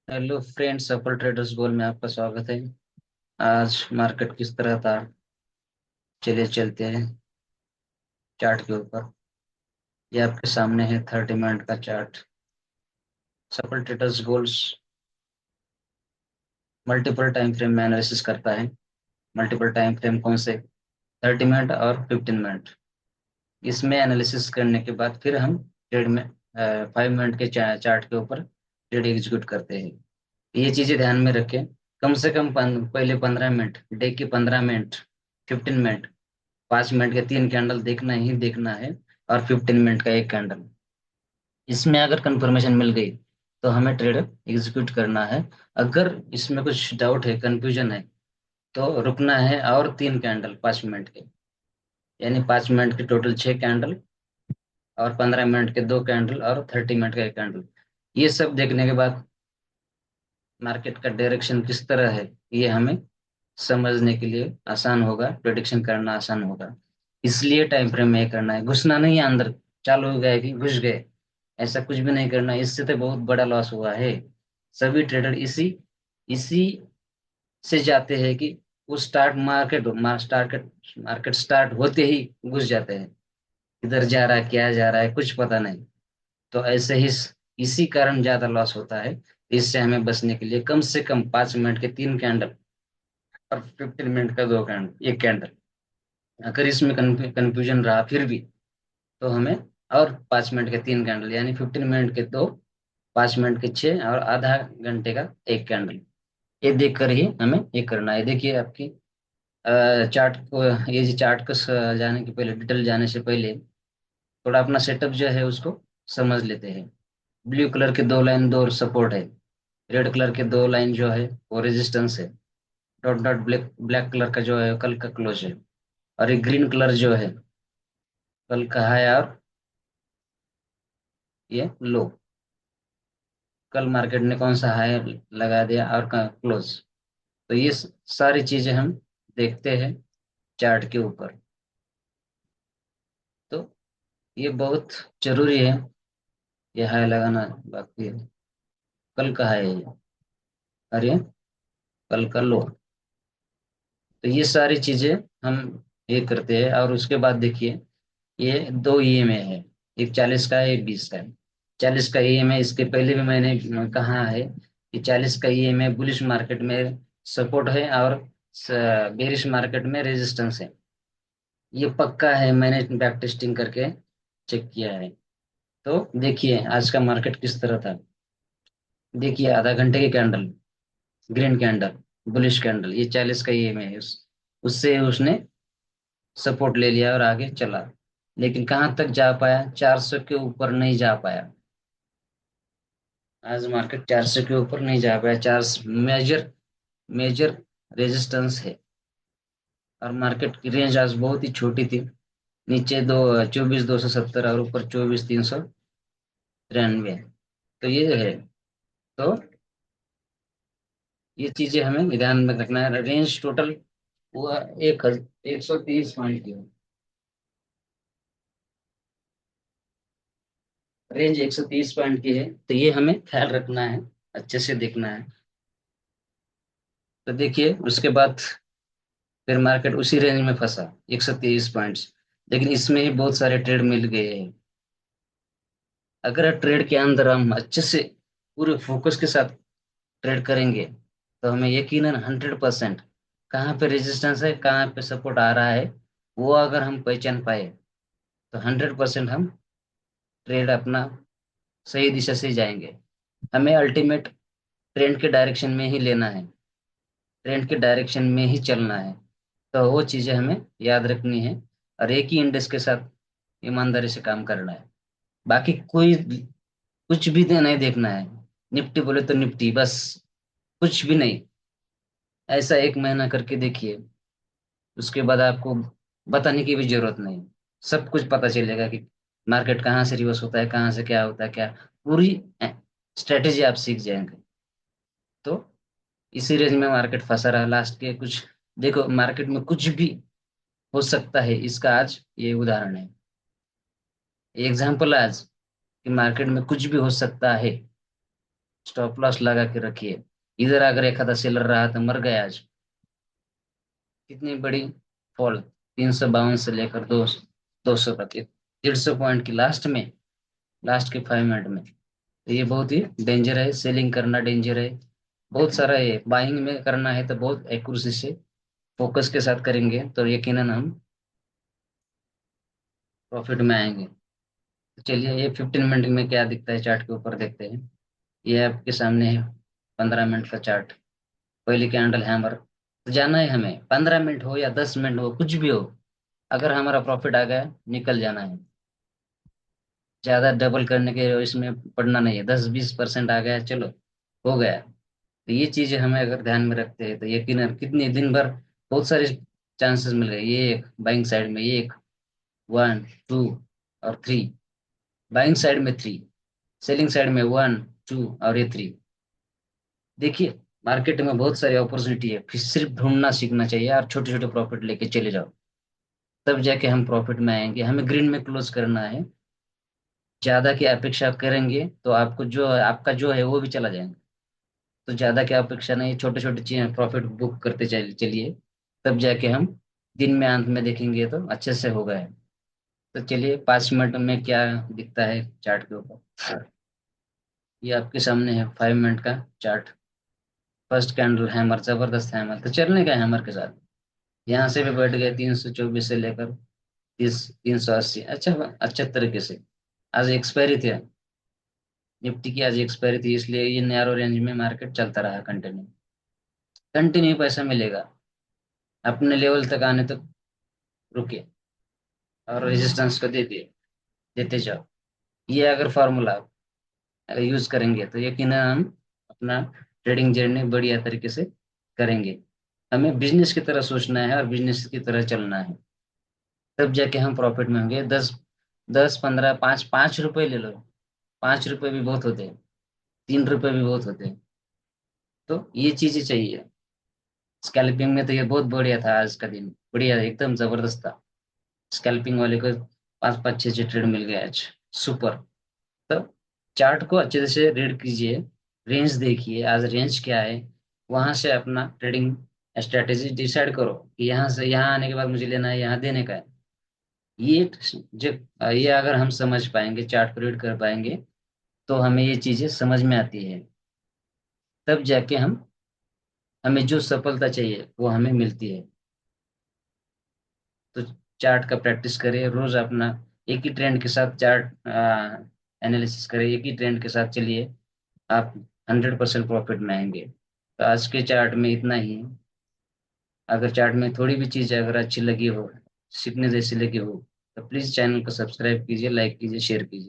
Hello friends, सफल traders गोल में आपका स्वागत है। आज मार्केट किस तरह था, चलिए चलते हैं चार्ट के ऊपर। ये आपके सामने है 30 मिनट का चार्ट। सफल traders goals multiple time frame में एनालिसिस करता है। मल्टीपल टाइम फ्रेम कौन से? 30 मिनट और 15 मिनट। इसमें एनालिसिस करने के बाद फिर हम ट्रेड में 5 मिनट के चार्ट के ऊपर ट्रेड एग्जीक्यूट करते हैं। ये चीजें ध्यान में रखें। कम से कम पहले 15 मिनट, डे के 15 मिनट, 15 मिनट, 5 मिनट के 3 कैंडल देखना ही देखना है, और 15 मिनट का एक कैंडल। इसमें अगर कंफर्मेशन मिल गई तो हमें ट्रेड एग्जीक्यूट करना है। अगर इसमें कुछ डाउट है, कंफ्यूजन है, तो रुकना है और 3 कैंडल 5 मिनट के, यानी 5 मिनट के टोटल 6 कैंडल, और 15 मिनट के 2 कैंडल, और 30 मिनट का एक कैंडल। ये सब देखने के बाद मार्केट का डायरेक्शन किस तरह है, ये हमें समझने के लिए आसान होगा, प्रेडिक्शन करना आसान होगा। इसलिए टाइम फ्रेम में ये करना है, घुसना नहीं है अंदर। चालू हो गए कि घुस गए, ऐसा कुछ भी नहीं करना। इससे तो बहुत बड़ा लॉस हुआ है। सभी ट्रेडर इसी इसी से जाते हैं कि वो मार्केट स्टार्ट होते ही घुस जाते हैं। इधर जा रहा है, क्या जा रहा है, कुछ पता नहीं। तो ऐसे ही इसी कारण ज्यादा लॉस होता है। इससे हमें बचने के लिए कम से कम 5 मिनट के 3 कैंडल और 15 मिनट का 2 कैंडल, एक कैंडल। अगर इसमें कंफ्यूजन रहा फिर भी, तो हमें और 5 मिनट के 3 कैंडल, यानी 15 मिनट के दो, 5 मिनट के छः, और आधा घंटे का एक कैंडल। ये देखकर ही हमें ये करना है। देखिए आपकी चार्ट को, ये जो चार्ट को जाने के पहले, डिटेल जाने से पहले थोड़ा अपना सेटअप जो है उसको समझ लेते हैं। ब्लू कलर के 2 लाइन, दो सपोर्ट है। रेड कलर के 2 लाइन जो है वो रेजिस्टेंस है। Dot dot black black colour का जो है कल का क्लोज है। और ये ग्रीन कलर जो है कल का है, और ये लो। कल मार्केट ने कौन सा हाई लगा दिया और का क्लोज। तो ये सारी चीजें हम देखते हैं चार्ट के ऊपर। तो ये बहुत जरूरी है, ये हाई लगाना बाकी है। कल का है ये, और ये कल का लो। तो ये सारी चीजें हम ये करते हैं। और उसके बाद देखिए, ये दो ईएमए है, एक 40 का है, एक 20 का है। 40 का ईएमए, इसके पहले भी मैंने कहा है कि 40 का ईएमए बुलिश मार्केट में सपोर्ट है, और बेरिश मार्केट में रेजिस्टेंस है। ये पक्का है, मैंने बैक टेस्टिंग करके चेक किया है। तो देखिए आज का मार्केट किस तरह था। देखिए आधा घंटे की candle, green candle, bullish candle, ये 40 का ईएमए है। उससे उसने सपोर्ट ले लिया और आगे चला। लेकिन कहाँ तक जा पाया? 400 के ऊपर नहीं जा पाया। आज मार्केट 400 के ऊपर नहीं जा पाया। 400 मेजर मेजर रेजिस्टेंस है। और मार्केट की रेंज आज बहुत ही छोटी थी। नीचे दो 24,270, और ऊपर 24,393। तो ये है। तो ये चीजें हमें ध्यान में रखना है। रेंज टोटल हुआ 130 पॉइंट की। रेंज 130 पॉइंट की है, तो ये हमें ख्याल रखना है, अच्छे से देखना है। तो देखिए उसके बाद फिर मार्केट उसी रेंज में फंसा, 123 पॉइंट्स। लेकिन इसमें ही बहुत सारे ट्रेड मिल गए हैं। अगर ट्रेड के अंदर हम अच्छे से पूरे फोकस के साथ ट्रेड करेंगे, तो हमें यकीनन 100% कहाँ पे रेजिस्टेंस है, कहाँ पे सपोर्ट आ रहा है, वो अगर हम पहचान पाए, तो 100% हम ट्रेड अपना सही दिशा से जाएंगे। हमें अल्टीमेट ट्रेंड के डायरेक्शन में ही लेना है, ट्रेंड के डायरेक्शन में ही चलना है। तो वो चीजें हमें याद रखनी है, और एक ही इंडेक्स के साथ ईमानदारी से काम करना है। बाकी कोई कुछ भी नहीं देखना है। निफ्टी बोले तो निफ्टी बस, कुछ भी नहीं। ऐसा 1 महीना करके देखिए, उसके बाद आपको बताने की भी जरूरत नहीं। सब कुछ पता चलेगा कि मार्केट कहाँ से रिवर्स होता है, कहाँ से क्या होता है, क्या पूरी स्ट्रेटेजी आप सीख जाएंगे। तो इसी रेंज में मार्केट फंसा रहा लास्ट के कुछ। देखो मार्केट में कुछ भी हो सकता है, इसका आज ये उदाहरण है, एग्जाम्पल आज कि मार्केट में कुछ भी हो सकता है। स्टॉप लॉस लगा के रखिए। इधर अगर एक आधा सेलर रहा तो मर गया आज। कितनी बड़ी फॉल, 352 से लेकर 200 तक, 150 पॉइंट की लास्ट में, लास्ट के 5 मिनट में। तो ये बहुत ही डेंजर है, सेलिंग करना डेंजर है। बहुत सारा ये बाइंग में करना है तो बहुत एक्यूरेसी से, फोकस के साथ करेंगे तो यकीनन हम प्रॉफिट में आएंगे। तो चलिए ये 15 मिनट में क्या दिखता है चार्ट के ऊपर देखते हैं। ये आपके सामने है 15 मिनट का चार्ट। पहली कैंडल हैमर, तो जाना है हमें, 15 मिनट हो या 10 मिनट हो कुछ भी हो, अगर हमारा प्रॉफिट आ गया निकल जाना है। ज्यादा डबल करने के इसमें पड़ना नहीं है, 10-20% आ गया चलो हो गया। तो ये चीजें हमें अगर ध्यान में रखते हैं तो यकीनन कितनी दिन भर बहुत सारे चांसेस मिल गए। ये एक बाइंग साइड में, ये एक, 1 2 और 3, बाइंग साइड में 3, सेलिंग साइड में 1 2 और ये 3। देखिए मार्केट में बहुत सारी अपॉर्चुनिटी है, फिर सिर्फ ढूंढना सीखना चाहिए और छोटे छोटे प्रॉफिट लेके चले जाओ। तब जाके हम प्रॉफिट में आएंगे। हमें ग्रीन में क्लोज करना है। ज्यादा की अपेक्षा करेंगे तो आपको जो आपका जो है वो भी चला जाएगा। तो ज्यादा की अपेक्षा नहीं, छोटे छोटे चीजें प्रॉफिट बुक करते चलिए। तब जाके हम दिन में अंत में देखेंगे तो अच्छे से होगा है। तो चलिए 5 मिनट में क्या दिखता है चार्ट के ऊपर। ये आपके सामने है 5 मिनट का चार्ट। फर्स्ट कैंडल हैमर, जबरदस्त हैमर, तो चलने का हैमर के साथ यहाँ से भी बैठ गए 324 से लेकर 380। अच्छा, अच्छा तरीके से। आज एक्सपायरी थे, निफ्टी की आज एक्सपायरी थी, इसलिए ये नैरो रेंज में मार्केट चलता रहा कंटिन्यू। कंटिन्यू पैसा मिलेगा, अपने लेवल तक आने तक रुके और रेजिस्टेंस को दे दिए, देते जाओ। ये अगर फार्मूला अगर यूज करेंगे तो यकीनन हम अपना ट्रेडिंग जर्नी बढ़िया तरीके से करेंगे। हमें बिजनेस की तरह सोचना है और बिजनेस की तरह चलना है। तब जाके हम प्रॉफिट में होंगे। 10 10 15, 5 5 रुपए ले लो, 5 रुपए भी बहुत होते हैं, 3 रुपए भी बहुत होते हैं। तो ये चीजें चाहिए। स्कैल्पिंग में तो ये बहुत बढ़िया था, आज का दिन बढ़िया एकदम जबरदस्त था। स्कैल्पिंग वाले को 5 5 6 6 ट्रेड मिल गया आज, सुपर। तो चार्ट को अच्छे से रीड कीजिए, रेंज देखिए आज रेंज क्या है, वहां से अपना ट्रेडिंग स्ट्रेटेजी डिसाइड करो कि यहाँ से यहाँ आने के बाद मुझे लेना है, यहाँ देने का है। ये ये अगर हम समझ पाएंगे, चार्ट को रीड कर पाएंगे, तो हमें ये चीजें समझ में आती है। तब जाके हम, हमें जो सफलता चाहिए वो हमें मिलती है। तो चार्ट का प्रैक्टिस करिए रोज अपना, एक ही ट्रेंड के साथ चार्ट एनालिसिस करिए, एक ही ट्रेंड के साथ चलिए, आप 100% प्रॉफिट में आएंगे। तो आज के चार्ट में इतना ही। अगर चार्ट में थोड़ी भी चीज़ अगर अच्छी लगी हो, सीखने जैसी लगी हो, तो प्लीज़ चैनल को सब्सक्राइब कीजिए, लाइक कीजिए, शेयर कीजिए।